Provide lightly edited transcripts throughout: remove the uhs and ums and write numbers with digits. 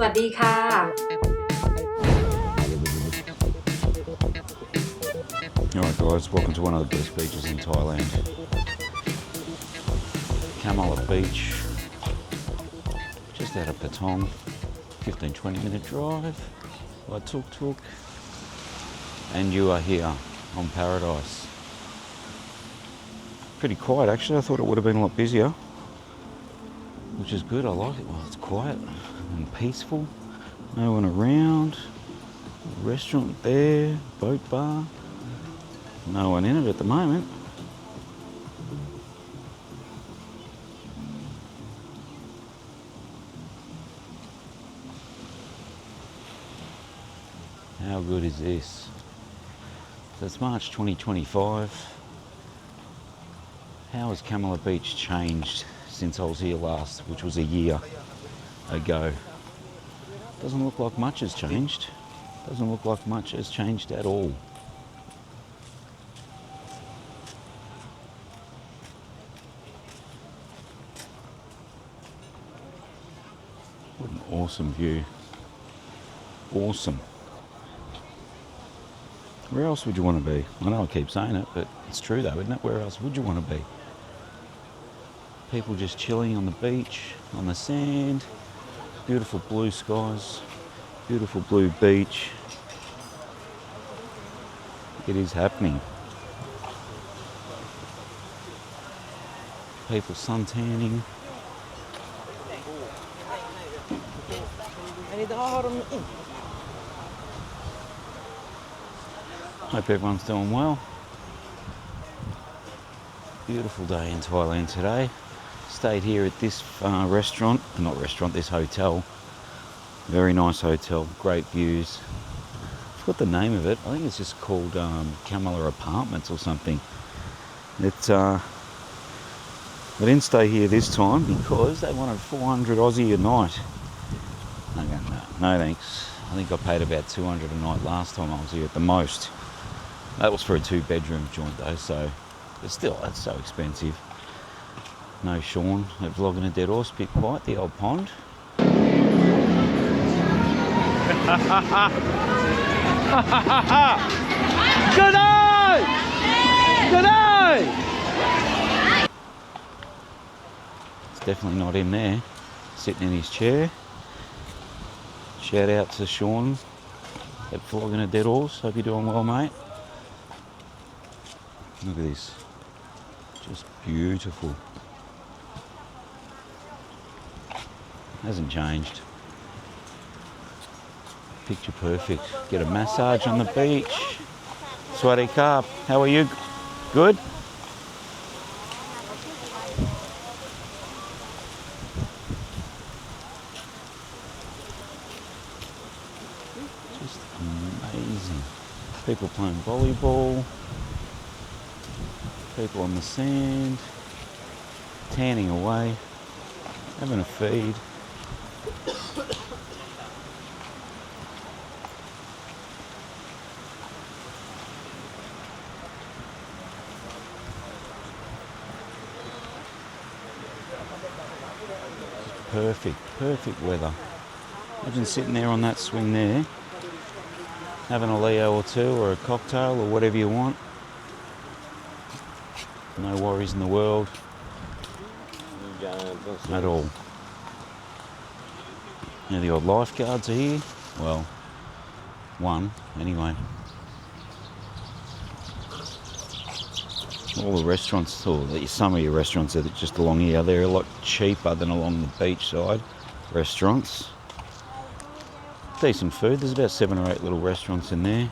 วัสดีค่ะ Alright guys, welcome to one of the best beaches in Thailand. Kamala Beach, just out of Patong, 15-20 minute drive by tuk-tuk, and you are here on Paradise. Pretty quiet actually, I thought it would have been a lot busier, which is good, I like it. Well, it's quiet and peaceful, no one around, restaurant there, boat bar. No one in it at the moment. How good is this? So it's March 2025. How has Kamala Beach changed since I was here last, which was a year ago? Doesn't look like much has changed. Doesn't look like much has changed at all. What an awesome view. Awesome. Where else would you want to be? I know I keep saying it, but it's true though, isn't it? Where else would you want to be? People just chilling on the beach, on the sand, beautiful blue skies, beautiful blue beach. It is happening. People suntanning. Hope everyone's doing well. Beautiful day in Thailand today. Stayed here at this this hotel. Very nice hotel, great views. I forgot the name of it. I think it's just called Kamala Apartments or something. I didn't stay here this time because they wanted 400 Aussie a night. No thanks. I think I paid about 200 a night last time I was here at the most. That was for a 2-bedroom joint though, but still, that's so expensive. No Sean, they're vlogging a dead horse, bit quiet, the old pond. Good night! Good night! It's definitely not him there, sitting in his chair. Shout out to Sean at Vlogging a Dead Horse. Hope you're doing well, mate. Look at this. Just beautiful. Hasn't changed. Picture perfect. Get a massage on the beach. Swadee Karp, how are you? Good? Just amazing. People playing volleyball. People on the sand. Tanning away. Having a feed. Perfect weather. Imagine sitting there on that swing there, having a Leo or two or a cocktail or whatever you want. No worries in the world at all. Now the odd lifeguards are here. Well, one anyway. All the restaurants, or some of your restaurants are just along here, they're a lot cheaper than along the beachside restaurants. Decent food, there's about 7 or 8 little restaurants in there.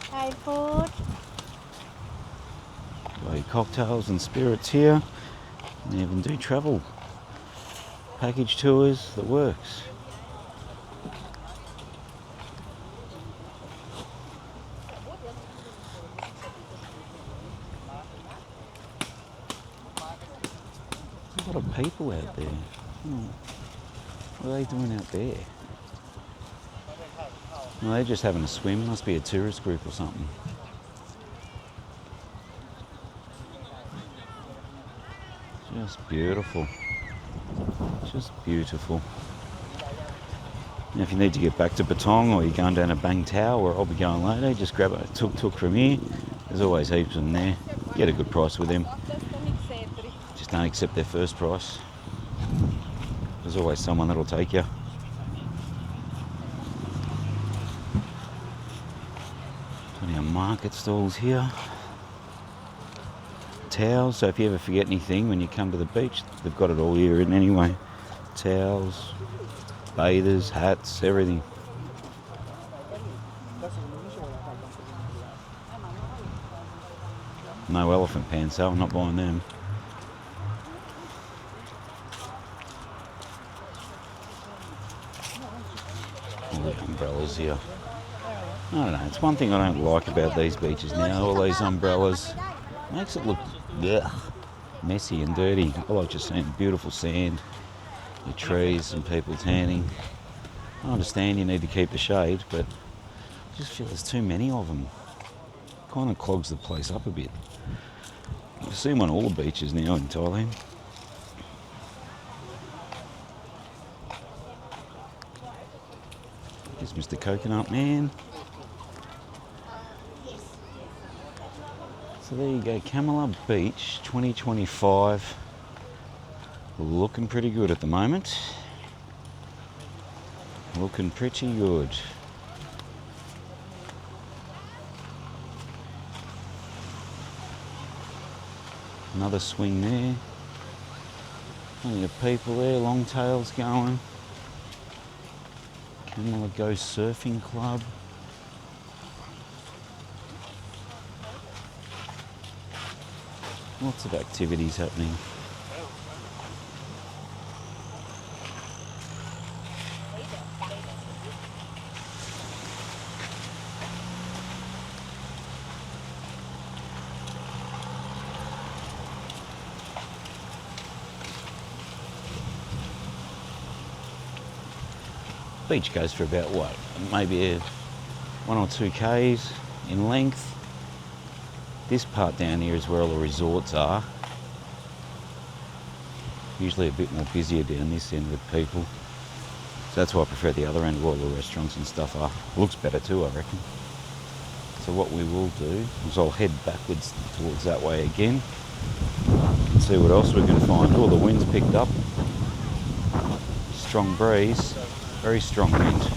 Thai food. Got your cocktails and spirits here. They even do travel package tours, the works. A lot of people out there. What are they doing out there? Well, they're just having a swim. Must be a tourist group or something. Just beautiful. Just beautiful. And if you need to get back to Patong or you're going down to Bang Tao, where I'll be going later, just grab a tuk-tuk from here. There's always heaps of them there. Get a good price with them. Just don't accept their first price. There's always someone that'll take you. Plenty of market stalls here. Towels, so if you ever forget anything when you come to the beach, they've got it all here in anyway. Towels, bathers, hats, everything. No elephant pants though, I'm not buying them. All the umbrellas here. I don't know, it's one thing I don't like about these beaches now, all these umbrellas. Makes it look messy and dirty. I like just seeing beautiful sand, your trees and people tanning. I understand you need to keep the shade, but I just feel there's too many of them. Kind of clogs the place up a bit. You see them on all the beaches now in Thailand. Here's Mr. Coconut Man. So there you go, Kamala Beach 2025. Looking pretty good at the moment. Looking pretty good. Another swing there. Plenty of people there, long tails going. Kamala Go Surfing Club. Lots of activities happening. Beach goes for about what? Maybe 1 or 2 k's in length. This part down here is where all the resorts are. Usually a bit more busier down this end with people. So that's why I prefer the other end where all the restaurants and stuff are. Looks better too, I reckon. So what we will do is I'll head backwards towards that way again and see what else we can find. Oh, the wind's picked up. Strong breeze, very strong wind.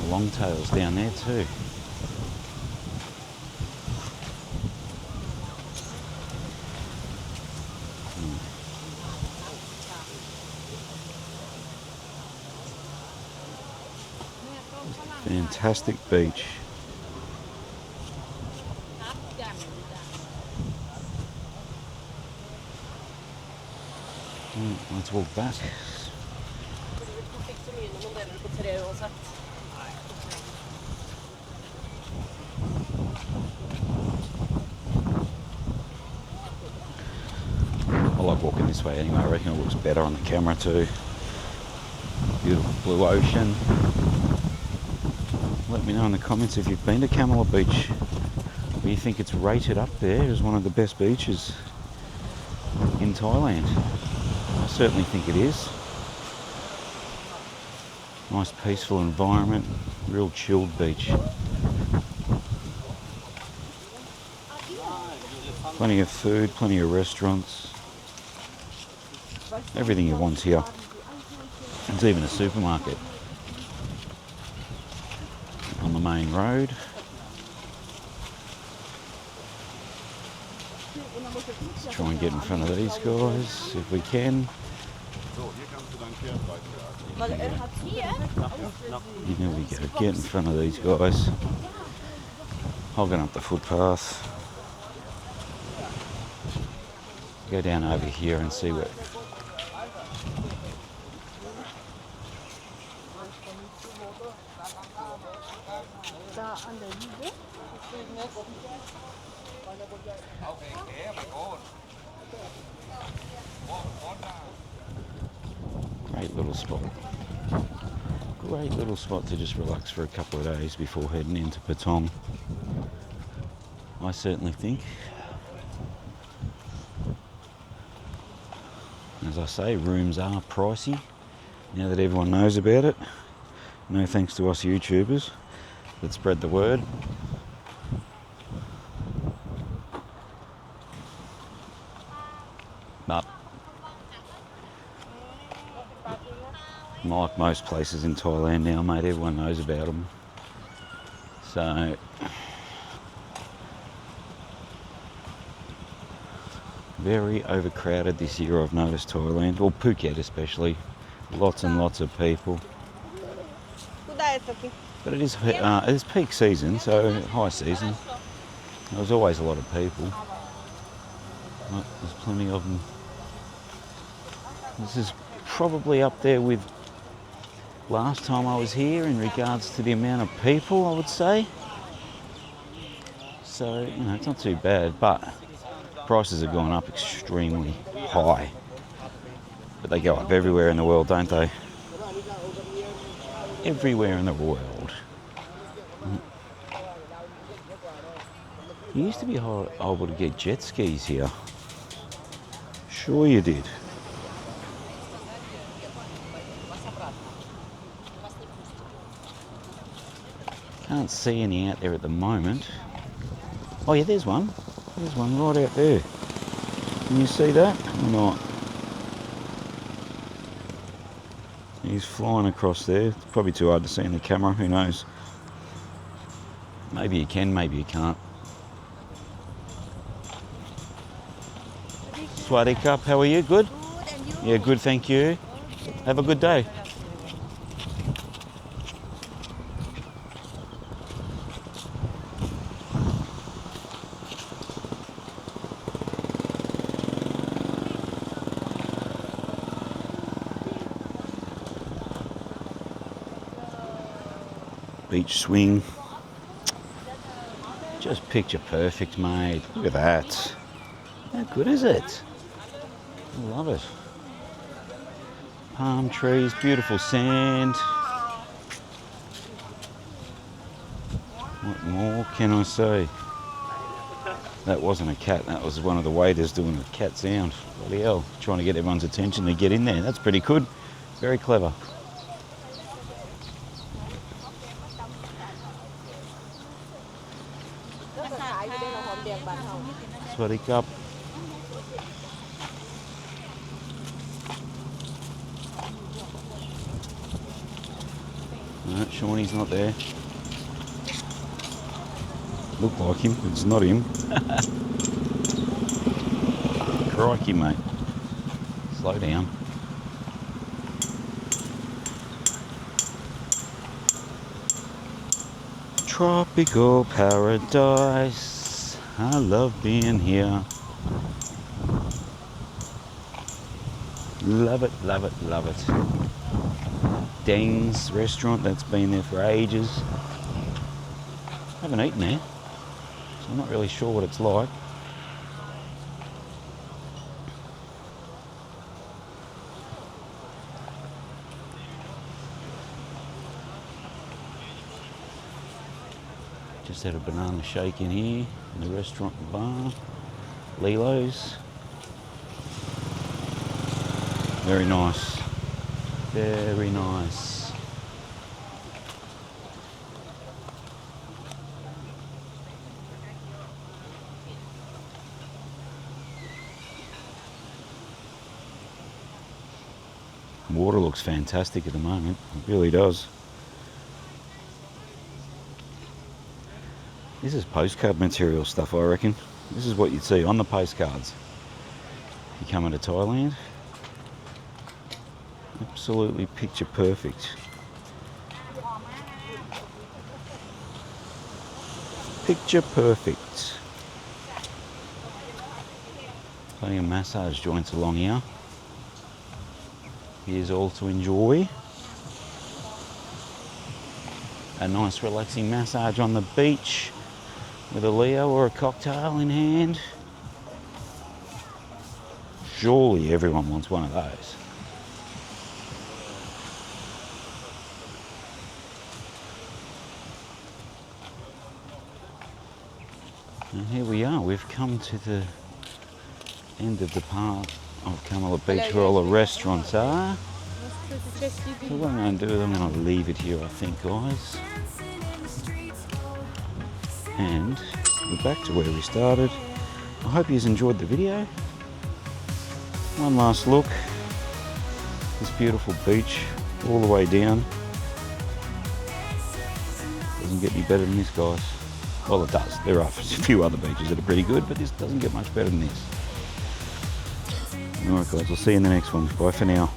Longtails down there too. Fantastic beach. Let's walk back. I like walking this way anyway. I reckon it looks better on the camera too. Beautiful blue ocean. Let me know in the comments if you've been to Kamala Beach. Do you think it's rated up there as one of the best beaches in Thailand? I certainly think it is. Nice peaceful environment, real chilled beach. Plenty of food, plenty of restaurants. Everything you want here. There's even a supermarket on the main road. Let's try and get in front of these guys if we can. Here we go, get in front of these guys. Hogging up the footpath. Go down over here and see what. Great little spot. Great little spot to just relax for a couple of days before heading into Patong. I certainly think. As I say, rooms are pricey now that everyone knows about it. No thanks to us YouTubers that spread the word. But like most places in Thailand now, mate, everyone knows about them. So very overcrowded this year, I've noticed, Thailand, or Phuket especially. Lots and lots of people. But it is peak season, so high season. There's always a lot of people. But there's plenty of them. This is probably up there with last time I was here in regards to the amount of people, I would say. So, you know, it's not too bad, but prices have gone up extremely high. But they go up everywhere in the world, don't they? Everywhere in the world. You used to be able to get jet skis here. Sure you did. Can't see any out there at the moment. Oh yeah, there's one. There's one right out there. Can you see that or not? He's flying across there. It's probably too hard to see in the camera, who knows. Maybe you can, maybe you can't. Swadee Cup, how are you? Good? Good, and you? Yeah, good, thank you. Have a good day. Beach swing. Just picture perfect, mate. Look at that. How good is it? I love it. Palm trees, beautiful sand. What more can I say? That wasn't a cat, that was one of the waiters doing a cat sound. Bloody hell, trying to get everyone's attention to get in there. That's pretty good. Very clever. Swadee Cup. No, Shawnee's not there. Look like him, but it's not him. Crikey, mate. Slow down. Tropical paradise. I love being here. Love it, love it, love it. Deng's restaurant, that's been there for ages. Haven't eaten there, so I'm not really sure what it's like. Just had a banana shake in here, in the restaurant and bar. Lilo's. Very nice. Very nice. Water looks fantastic at the moment. It really does. This is postcard material stuff, I reckon. This is what you'd see on the postcards if you come into Thailand. Absolutely picture perfect. Picture perfect. Plenty of massage joints along here. Here's all to enjoy. A nice relaxing massage on the beach with a Leo or a cocktail in hand. Surely everyone wants one of those. And here we are, we've come to the end of the of Kamala Beach where all the restaurants are. What's the best you So what I'm going to do is I'm going to leave it here, I think, guys. And we're back to where we started. I hope you enjoyed the video. One last look. This beautiful beach all the way down. Doesn't get any better than this, guys. Well, it does. There are a few other beaches that are pretty good, but this doesn't get much better than this. Alright guys, I'll see you in the next one. Bye for now.